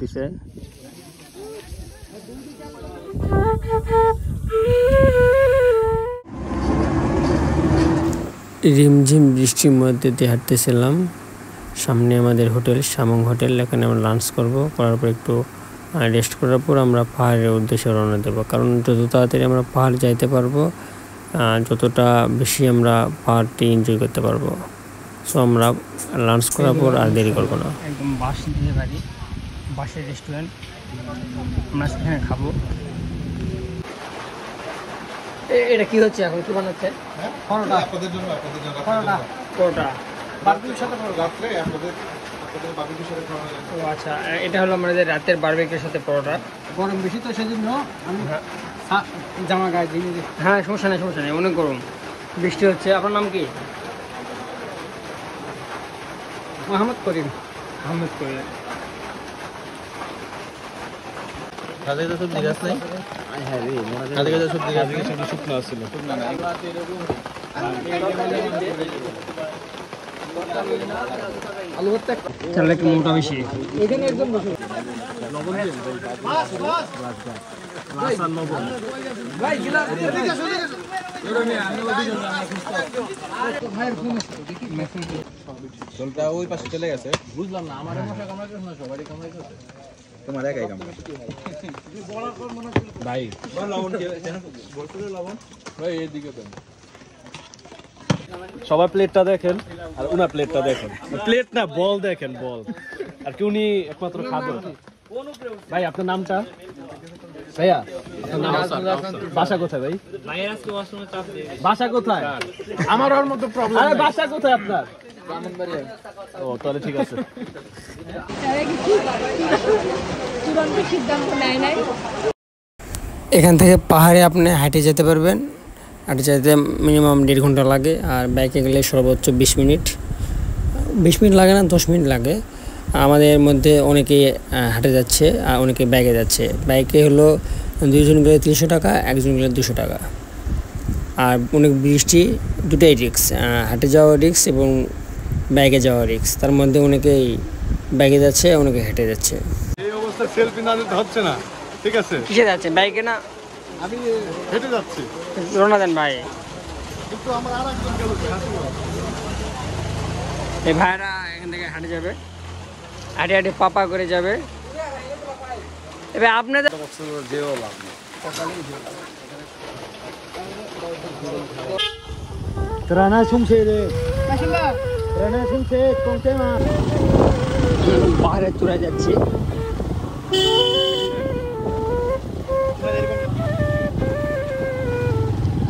দিছে রিমঝিম বৃষ্টির মধ্যে দিয়ে হাঁটতেছিলাম। সামনে আমাদের হোটেল শামং হোটেল, এখানে আমরা লাঞ্চ করব, করার পর একটু রেস্ট করার পর আমরা পাহাড়ের উদ্দেশ্যে রওনা দেবো। কারণ যত তাড়াতাড়ি আমরা পাহাড় যাইতে পারবো যতটা বেশি আমরা পাহাড়টি এনজয় করতে পারবো। সো আমরা লাঞ্চ করার পর আর দেরি করবো না। একদম বাস দিয়ে বাড়ি, বাসের রেস্টুরেন্ট, আমরা সেখানে খাবো। এটা কি হচ্ছে এখন, কি বানাচ্ছে? পরোটা। আপনাদের জন্য পরোটা, পরোটা বারবিকিউর সাথে রাত্রে আপনাদের বারবিকিউর সাথে খাওয়া যায়। ও আচ্ছা, এটা হলো আমাদের রাতের বারবিকিউর সাথে পরোটা। গরম বেশি তো সেজন্য আমি জামা গায়ে দিয়ে। হ্যাঁ সমস্যা নেই, সমস্যা নেই, অনেক গরম, বৃষ্টি হচ্ছে। আপনার নাম কি? মোহাম্মদ করিম। আহমেদ করিম। আজকে তো দিগাস নাই। হ্যাঁ রে, আজকে তো দিগাস থেকে শুধু শুকনো ছিল। শুকনো না, আলু ভর্তা চালে কি মোটা বেশি। এখানে একদম বসে লবণ দিন ভাই, বাস আর লবণ ভাই, গ্লাস দিয়ে দিকে চলে গেছে। আমি ওদিকে ভাইয়ের ফোন আছে, দেখি মেসেজ জলটা ওই পাশে চলে গেছে। বুঝলাম না, আমারে মশা কামড়াইছে না, সবারই কামড়াইছে। তোমার একাই কামড়াইছে ভাই। লবণ কি জানো বলতে? লবণ ভাই এইদিকে দেন। সবার প্লেটটা দেখেন আর উনার প্লেটটা দেখেন। প্লেট না, বল দেখেন, বল। আর কি উনি একমাত্র খাদ্য। ভাই আপনার নামটা? ভাইয়া বাসা কোথায় ভাই? বাসা কোথায়? আমার ওর মতো প্রবলেম। আরে বাসা কোথায় আপনার? ও তাহলে ঠিক আছে। এখান থেকে পাহাড়ে আপনি হাঁটে যেতে পারবেন। হাঁটে যেতে মিনিমাম 1.5 ঘন্টা লাগে, আর বাইকে গেলে সর্বোচ্চ 20 মিনিট। 20 মিনিট লাগে না, 10 মিনিট লাগে। আমাদের মধ্যে অনেকেই হাঁটে যাচ্ছে আর অনেকে বাইকে যাচ্ছে। বাইকে হলো 2 জন গেলে 300 টাকা, 1 জন গেলে 200 টাকা। আর অনেক বৃষ্টি, দুটাই রিস্ক, হাঁটে যাওয়া রিস্ক এবং বাইকে যাওয়া রিস্ক। তার মধ্যে অনেকেই বাইকে যাচ্ছে, অনেকে হেঁটে যাচ্ছে। এই অবস্থায় সেলফি না নিতে হচ্ছে না, ঠিক আছে? কিসে যাচ্ছে? বাইকে না, আমি হেঁটে যাচ্ছি। রওনা দেন ভাই। কিন্তু আমার আরেকজন গেল, এই ভাইরা এখান থেকে হাঁটে যাবে, হাঁটে হাঁটে পাপা করে যাবে। এবার আপনাদের যেও লাভ নেই, রানা শুনছে রে, রানা শুনছে কোনতে মা। পাহাড়ে চড়ে যাচ্ছি।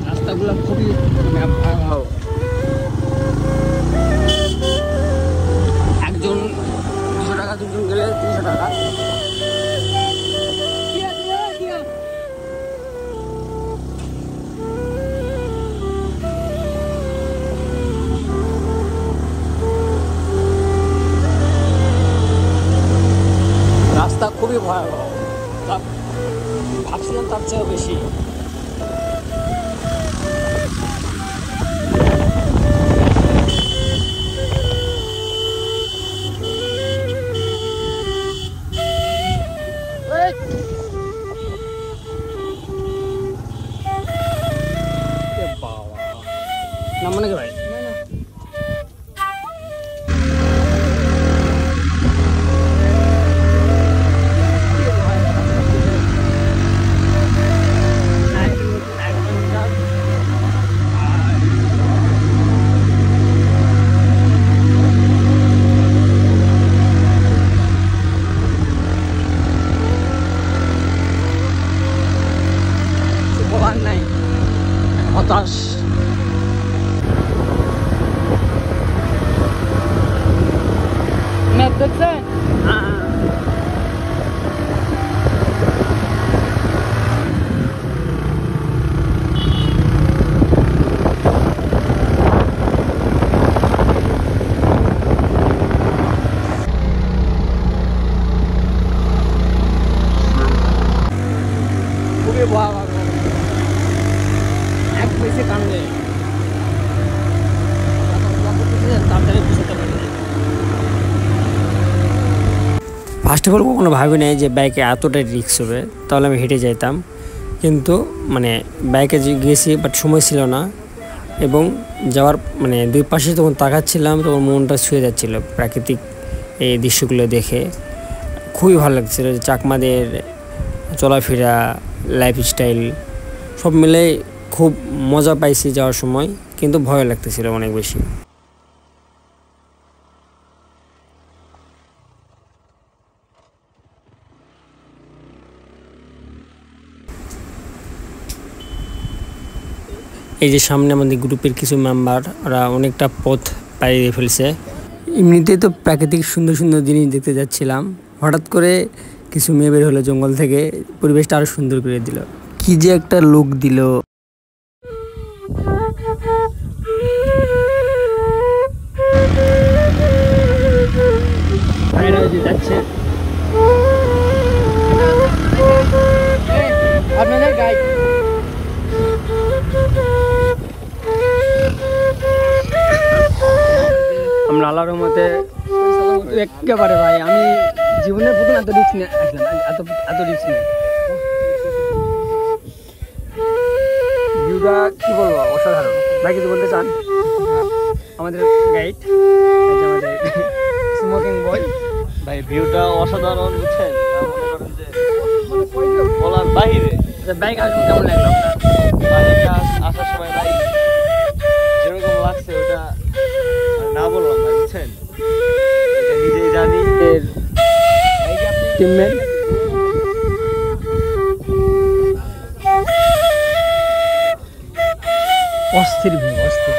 রাস্তাগুলো খুবই ভয়াবহ। একজন 200 টাকা, 2 জন গেলে 300 টাকা। রাস্তা খুবই ভয়াবহ, ভাবছিলাম তার চেয়েও বেশি। নাম মনে ভাই? নাই, হতাশ। দেখছেন খুবই ভয়াবহ, কিছু কারণে তাড়াতাড়ি পৌঁছাতে পারি। ফার্স্ট অফ অল কখনো ভাবি নাই যে বাইকে এতটাই রিস্ক হবে, তাহলে আমি হেঁটে যেতাম। কিন্তু মানে বাইকে গেছি, বাট সময় ছিল না, এবং যাওয়ার মানে দুই পাশে যখন তাকাচ্ছিলাম তখন মনটা ছুঁয়ে যাচ্ছিলো প্রাকৃতিক এই দৃশ্যগুলো দেখে। খুবই ভালো লাগছিলো যে চাকমাদের চলাফেরা, লাইফস্টাইল সব মিলে খুব মজা পাইছি যাওয়ার সময়, কিন্তু ভয় লাগতেছিল অনেক বেশি। এই যে সামনে আমাদের গ্রুপের কিছু মেম্বার, ওরা অনেকটা পথ পাড়িয়ে ফেলছে। এমনিতেই তো প্রাকৃতিক সুন্দর সুন্দর জিনিস দেখতে যাচ্ছিলাম, হঠাৎ করে কিছু মেয়ে বের হলো জঙ্গল থেকে, পরিবেশটা আরো সুন্দর করে দিল। কি যে একটা লুক দিল। যাচ্ছে আপনাদের গাইড। আমরা আল্লাহর রহমতে একেবারে ভাই, আমি জীবনের প্রথম এত রিস্ক নিয়ে আসলাম, এত রিস্ক নিয়ে। ভিউটা কি বলবো, অসাধারণ। ভাই কিছু বলতে চান? আমাদের গাইড, আমাদের স্মোকিং বয় ভাই, ভিউটা অসাধারণ, বুঝছেন? বলার বাহিরে। বাইক আসলে কেমন লাগলো বাইকে আসার সময় ভাই যেরকম লাগছে ওটা না বললাম ভাই, বুঝছেন? এটা নিজেই জানি। টিমমেট অস্থির ভিউ, অস্থির।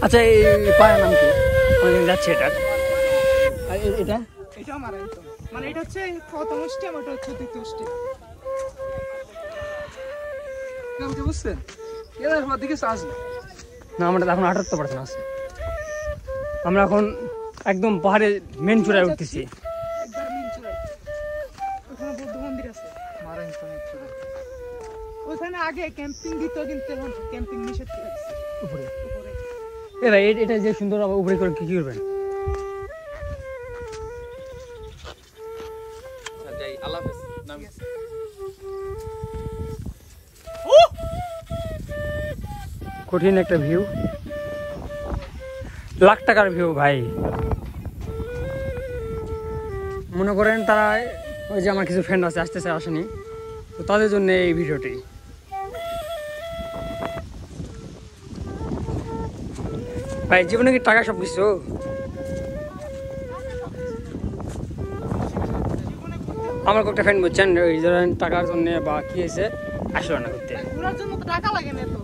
আচ্ছা, এই পায়ের নাম কি? যাচ্ছে এটা, এটা এটা আমার মানে এটা হচ্ছে প্রথম স্টেপ, ওটা হচ্ছে দ্বিতীয় স্টেপ। কেমন বুঝছেন? এর পর দিকে চার্জ না, আমরা এখন 78% আছে। আমরা এখন একদম পাহাড়ে মেন চূড়ায় উঠতেছি। একবার মেন চূড়ায়, ওখানে বৌদ্ধ মন্দির আছে। ওখানে আগে ক্যাম্পিং দিত, কিন্তু এখন ক্যাম্পিং নিষেধ করে দিচ্ছে উপরে। এ ভাই, এটা যে সুন্দর উপরে করে কি করবেন? কঠিন একটা ভিউ, লাখ টাকার ভিউ ভাই। মনে করেন তারা, ওই যে আমার কিছু ফ্রেন্ড আছে আসতেছে, আসেনি, তো তাদের জন্য এই ভিডিওটি। ভাই জীবনে কি টাকা সব কিছু? আমার একটা ফ্রেন্ড বলছেন ওই ধরেন টাকার জন্য বা কি হয়েছে আসলো না করতে, ঘোরার জন্য তো টাকা লাগে না তো।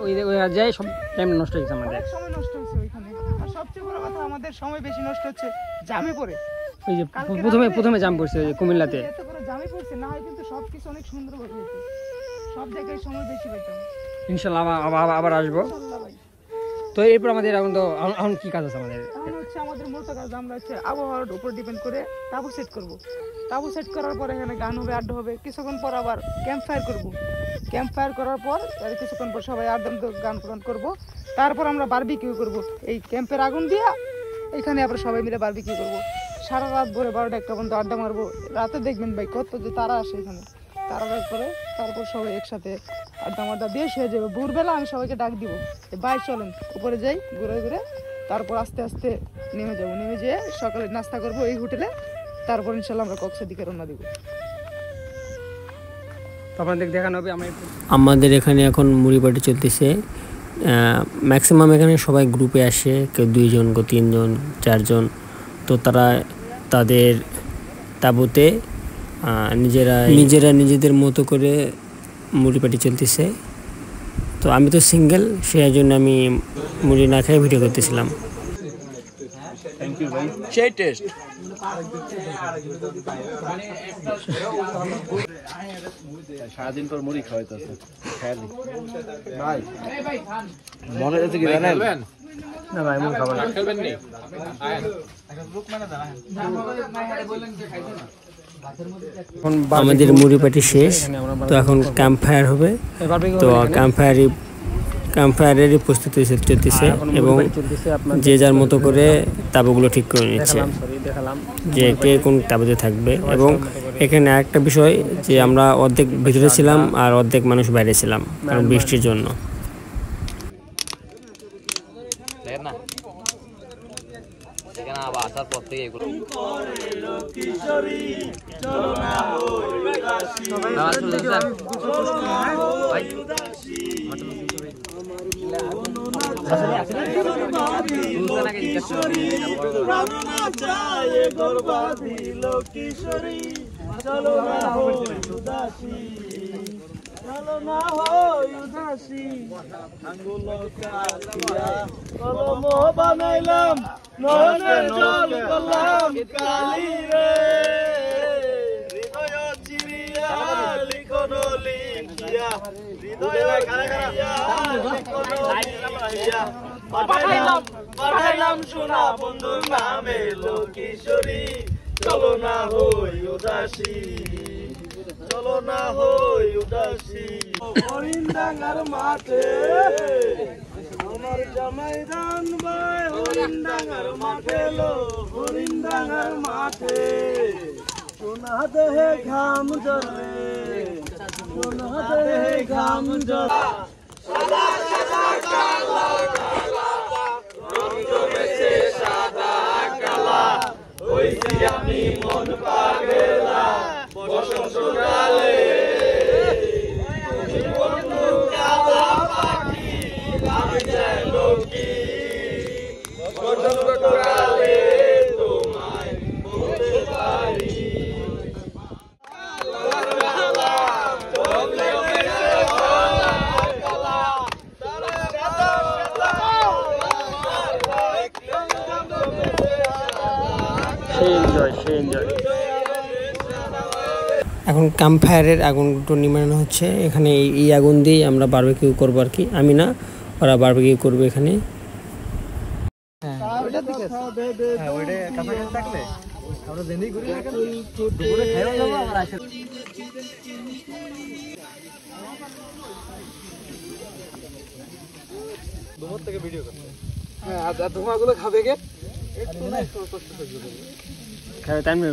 ওই যাই সব টাইম নষ্ট হয়েছে আমাদের, সময় নষ্ট হচ্ছে ওইখানে। আর সবচেয়ে বড় কথা, আমাদের সময় বেশি নষ্ট হচ্ছে জামে পড়ে। ওই যে প্রথমে জাম পড়ছে ওই কুমিল্লাতে, এত করে জামে পড়ছে, না হয় কিন্তু সবকিছু অনেক সুন্দর হয়ে যেত, সব জায়গায় সময় বেশি পেতাম। ইনশাল্লাহ আবার আসবো। ইনশাআল্লাহ ভাই। তো এরপর আমাদের এখন কি কাজ আছে আমাদের? এখন হচ্ছে আমাদের মূলত কাজ, আমরা হচ্ছে আবহাওয়ার উপর ডিপেন্ড করে তাবু সেট করব। তাবু সেট করার পর এখানে গান হবে, আড্ডা হবে, কিছুক্ষণ পর আবার ক্যাম্প ফায়ার করব। ক্যাম্প ফায়ার করার পর কিছুক্ষণ পর সবাই আড্ডা গান করব। তারপর আমরা বারবিকিউ করব এই ক্যাম্পের আগুন দিয়ে। এখানে আবার সবাই মিলে বারবিকিউ করব, সারা রাত ভরে 12টা-1টা পর্যন্ত আড্ডা মারবো। রাতে দেখবেন ভাই কত যে তারা আসে এখানে, তারা করে তারপর সবাই একসাথে আড্ডা দিয়ে শুয়ে যাবে। ভোরবেলা আমি সবাইকে ডাক দিব, ভাই চলেন উপরে যাই, ঘুরে ঘুরে তারপর আস্তে আস্তে নেমে যাবো। নেমে যেয়ে সকালে নাস্তা করবো এই হোটেলে, তারপর ইনশাল্লাহ আমরা কক্সের দিকে রওনা দিব। আপনাদের দেখানো হবে। আমাদের এখানে এখন মুড়ি পার্টি চলতেছে। ম্যাক্সিমাম এখানে সবাই গ্রুপে আসে, কেউ 2 জন, কেউ 3 জন, 4 জন। তো তারা তাদের তাঁবুতে নিজেদের মতো করে মুড়ি পার্টি চলতেছে। তো আমি তো সিঙ্গেল, সেই জন্য আমি মুড়ি না খেয়ে ভিডিও করতেছিলাম। থ্যাংক ইউ ভাই, সেই টেস্ট। সারাদিন পর মুড়ি খাওয়াইতেছে, ভাই মনে হচ্ছে কি জানেন, না ভাই মন খাবার আমাদের মুড়ি পাটি শেষ, তো এখন ক্যাম্প ফায়ার হবে। তো ক্যাম্প ফায়ারেরই প্রস্তুতি চলতেছে এবং যে যার মতো করে তাঁবুগুলো ঠিক করে নিচ্ছে যে কে কোন তাঁবুতে থাকবে। এবং এখানে একটা বিষয় যে আমরা অর্ধেক ভিতরে ছিলাম আর অর্ধেক মানুষ বাইরে ছিলাম কারণ বৃষ্টির জন্য। চলো না হই উদাসী আঙ্গুল কাটিয়া কলম বানাইলাম নয়নের জল করলাম কালি রে হৃদয় চিরিয়া লিখন লিখিয়া হৃদয় চিরিয়া লিখন লিখিয়া পাঠাইলাম সোনা বন্ধুর নামে লোকিশোরী চলো না হই উদাসী চলো না হই উদাসী হরিণডাঙ্গার মাঠে আমার জামাই দান ভাই হরিণডাঙ্গার মাঠে লো হরিণডাঙ্গার মাঠে সোনা দেহে ঘাম জলে সোনা দেহে ঘাম জলে সাদা সাদা কালা কালা রং জমেছে সাদা কালা হইছি আমি মন পাগলা বসন্তকালে বন্ধু কালা পাখি আমি যাই লোকি বসন্তকালে তোমায় বলতে পারি এখন ক্যাম্প ফায়ারের আগুনটা নিমানো হচ্ছে। এখানে এই আগুন দিয়ে আমরা বারবিকিউ করবো আর কি, আমি না ওরা বারবিকিউ করবে এখানে।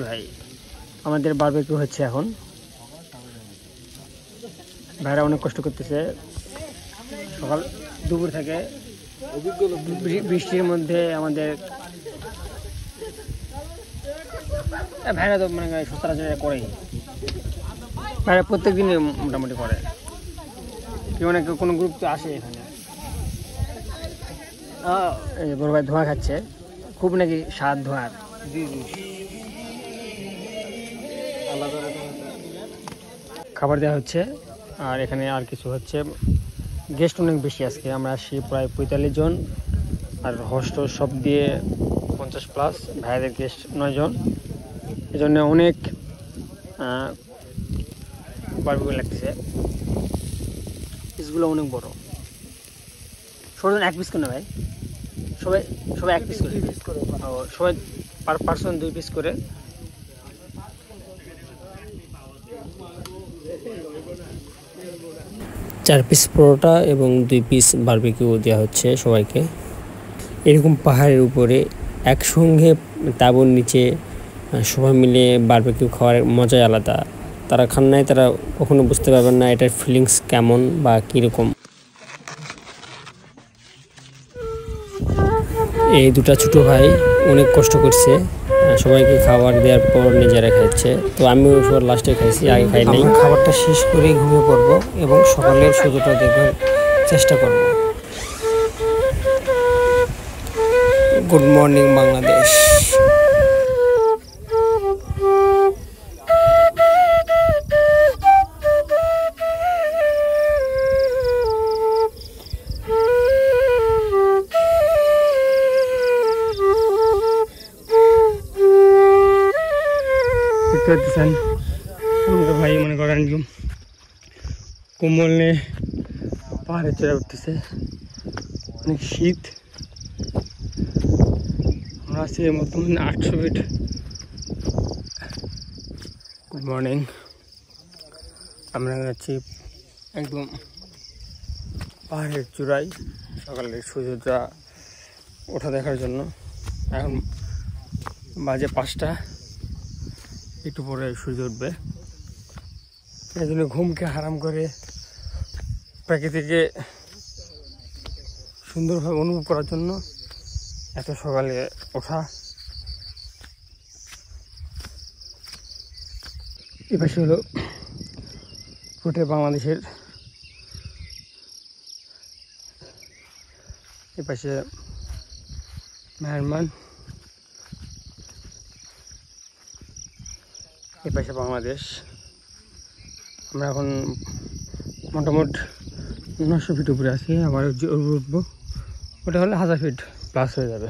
ভাই আমাদের বারবিকিউ হচ্ছে এখন, ভাইরা অনেক কষ্ট করতেছে সকাল দুপুর থেকে বৃষ্টির মধ্যে। আমাদের ভাইরা তো মানে সচরাচর করেই, ভাইরা প্রত্যেক দিনই মোটামুটি করে, কেউ না কেউ কোনো গ্রুপ তো আসে এখানে। বড় ভাই ধোঁয়া খাচ্ছে, খুব নাকি স্বাদ ধোঁয়ার। খাবার দেওয়া হচ্ছে আর এখানে আর কিছু হচ্ছে। গেস্ট অনেক বেশি আজকে, আমরা আসি প্রায় 45 জন আর হোস্ট সব দিয়ে 50+, ভাইদের গেস্ট 9 জন। এই জন্য অনেক বারবিকিউ লাগতেছে। পিসগুলো অনেক বড়, সবাই এক পিস করে ভাই, সবাই এক পিস করে, সবাই পার পার্সন 2 পিস করে। চার পিস পরোটা এবং 2 পিস বারবিকিউ দেওয়া হচ্ছে সবাইকে। এরকম পাহাড়ের উপরে একসঙ্গে তাঁবুর নিচে সবাই মিলে বারবিকিউ খাওয়ার মজাই আলাদা। তারা খান নাই, তারা কখনো বুঝতে পারবেন না এটার ফিলিংস কেমন বা কীরকম। এই দুটা ছোটো ভাই অনেক কষ্ট করছে, সবাইকে খাবার দেওয়ার পর নিজেরা খাচ্ছে। তো আমিও সবার লাস্টে খাইছি, আগে খাই নাই। খাবারটা শেষ করে ঘুমিয়ে পড়বো এবং সকালের সূর্যটা দেখার চেষ্টা করব। Good morning Bangladesh. ভাই মনে করেন কোমল নিয়ে পাহাড়ে চড়ে উঠতেছে, অনেক শীত। আছি মতন 800 ফিট। গুড মর্নিং, আমরা যাচ্ছি একদম পাহাড়ের চূড়ায় সকালের সূর্যটা ওঠা দেখার জন্য। এখন বাজে 5টা, একটু পরে সূর্য উঠবে। এই জন্য ঘুমকে হারাম করে প্রকৃতিকে সুন্দরভাবে অনুভব করার জন্য এত সকালে ওঠা। এ পাশে হলো পুরোটা বাংলাদেশের, এ পাশে মায়ানমার, এ পাশে বাংলাদেশ। আমরা এখন মোটামুটি 900 ফিট উপরে আছি, আবার উঠবো, ওটা হলে 1000 ফিট প্লাস হয়ে যাবে।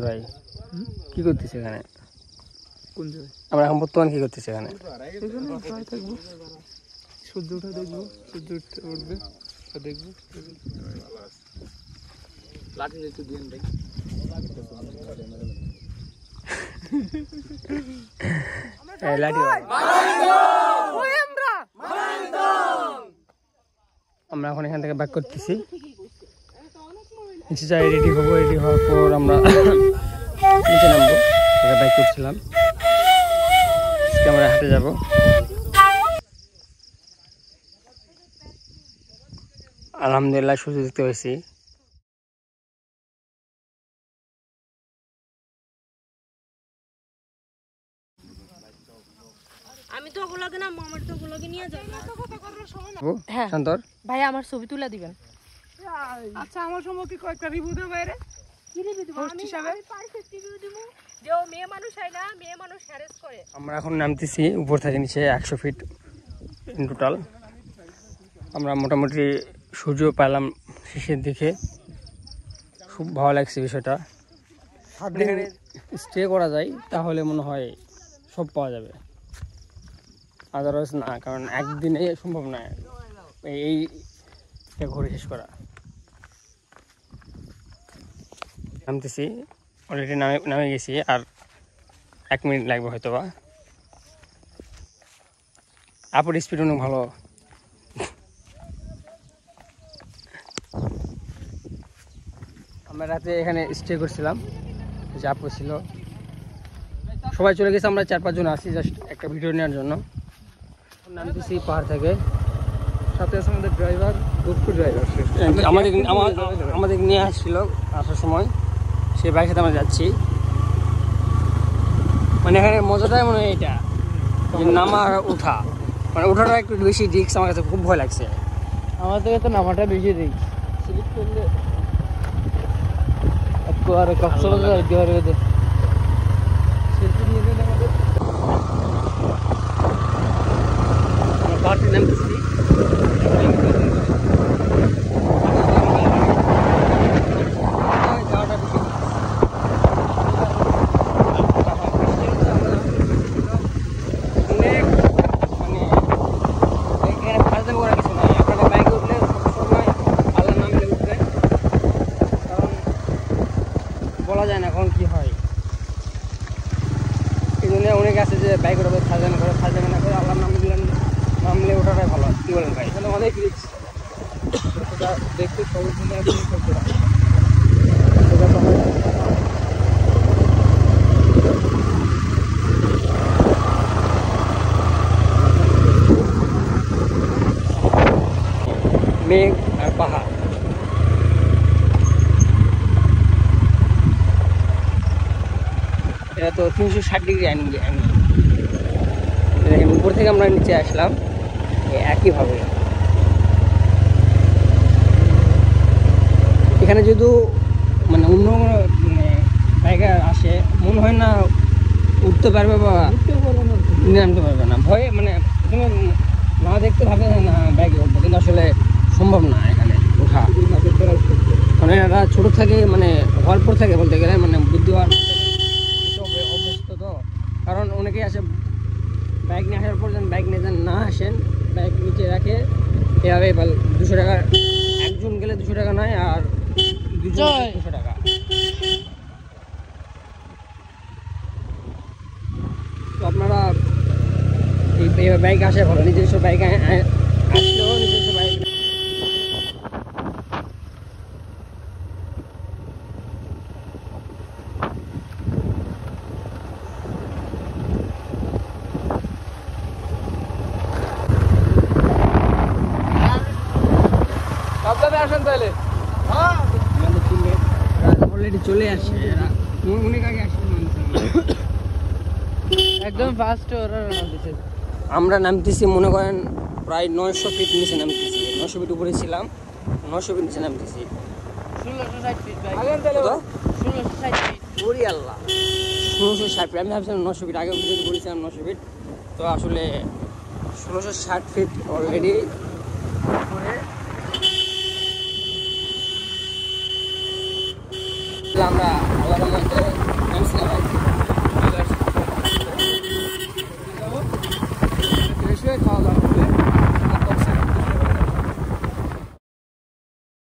ভাই কি করতেছে এখানে? কোন জায়গায়? আমরা এখন বর্তমান কি করতেছি এখানে? সূর্য ওঠা দেখবো, সূর্য উঠবে দেখবো। লাঠি একটু দিয়ে দেখ। আমরা এখন এখান থেকে ব্যাক করতেছি, নিচে যাই, রেডি হবো। রেডি হওয়ার পর আমরা নিচে নামবো। ব্যাক করছিলাম, আমরা হাঁটে যাব। আলহামদুলিল্লাহ সূর্য দেখতে পাইছি। আমি তো ওগুলোকে না, মামার তো ওগুলোকে নিয়ে যাই না। হ্যাঁ শান্তর ভাই আমার ছবি তুলে দিবেন। আচ্ছা, আমার সম্পর্কে কয়েকটা রিভিউ দেবো বাইরে। কি রিভিউ দিব? হোস্ট হিসাবে পারফেক্ট রিভিউ দিব যে ও মেয়ে মানুষ হয় না, মেয়ে মানুষ হ্যারেস করে। আমরা এখন নামতেছি উপর থেকে নিচে 100 ফিট ইন টোটাল। আমরা মোটামুটি সূর্য পেলাম শেষের দিকে, খুব ভালো লাগছে বিষয়টা। এখানে স্টে করা যায় তাহলে মনে হয় সব পাওয়া যাবে, আদারওয়াইজ না, কারণ একদিনে সম্ভব নয় এইটা ঘুরে শেষ করা। নামতেছি, অলরেডি নামে গেছি, আর 1 মিনিট লাগবে হয়তো বা। আপুর স্পিড অনেক ভালো। আমরা রাতে এখানে স্টে করছিলাম, যে আপু ছিল, সবাই চলে গেছে, আমরা 4-5 জন আছি জাস্ট একটা ভিডিও নেওয়ার জন্য। নামতেছি পাহাড় থেকে, সাথে আছে আমাদের ড্রাইভার, দুঃখু ড্রাইভার। আমাদের নিয়ে আসছিল আসার সময়, সেই বাইকের সাথে আমরা যাচ্ছি। মানে এখানে মজাটাই মনে হয় এটা, যে নামা আর ওঠা, মানে ওঠাটা একটু বেশি রিস্ক, আমার কাছে খুব ভয় লাগছে। আমার থেকে তো নামাটা বেশি রিস্ক, স্লিপ করলে আর কক্সবাজার যেতে পারবে। সেলফি নিয়ে নেন আমাদের। পাহাড়ে নামতেছি, বলা যায় না এখন কি হয়। এই জন্য অনেকে আছে যে বাইক ওঠাবে সাজানো করে, সাজানো না করে আল্লাহর নাম দিলেন, নামলে ওঠাটাই ভালো। কি বলেন ভাই? এখানে অনেক রিস্ক, দেখতে সবুজ করতে হয়। মেঘ আর পাহাড়, এটা তো 360 ডিগ্রি অ্যাঙ্গেল। দেখেন উপর থেকে আমরা নিচে আসলাম একইভাবে। এখানে যদি মানে অন্য মানে জায়গা আসে, মনে হয় না উঠতে পারবে বা নামতে পারবে না, ভয়ে মানে তুমি না দেখতে ভাবে না ব্যাগে উঠবো, কিন্তু আসলে সম্ভব না এখানে ওঠা। মানে এরা ছোটো থেকে মানে অল্প থেকে বলতে গেলে মানে বুদ্ধি হওয়ার অভ্যস্ত তো, কারণ অনেকেই আসে বাইক নিয়ে আসার পর যেন বাইক নিয়ে যেন না আসেন, বাইক নিচে রাখে এভাবে 200 টাকা, একজন গেলে 200 টাকা নয়, আর 200 টাকা। তো আপনারা এই বাইক আসে ভালো, নিজস্ব বাইক আসলেও নিজস্ব বাইক আসেন তাহলে। অলরেডি চলে আসছে, অনেক আগে আসছে। একদম ফার্স্ট ওরা নামতেছে। আমরা নামতেছি মনে করেন প্রায় 900 ফিট নিচে নামতেছি, 900 ফিট উপরে ছিলাম, 900 ফিট নিচে নামতেছি। 1660 ফিট ভাই। কত? 1660 ফিট। ওরে আল্লাহ, 1660 ফিট। আমি ভাবছিলাম 900 ফিট, আগে ভিডিওতে বলেছিলাম 900 ফিট, তো আসলে 1660 ফিট অলরেডি উপরে। আমরা আল্লাহর রহমতে নামছি না ভাই।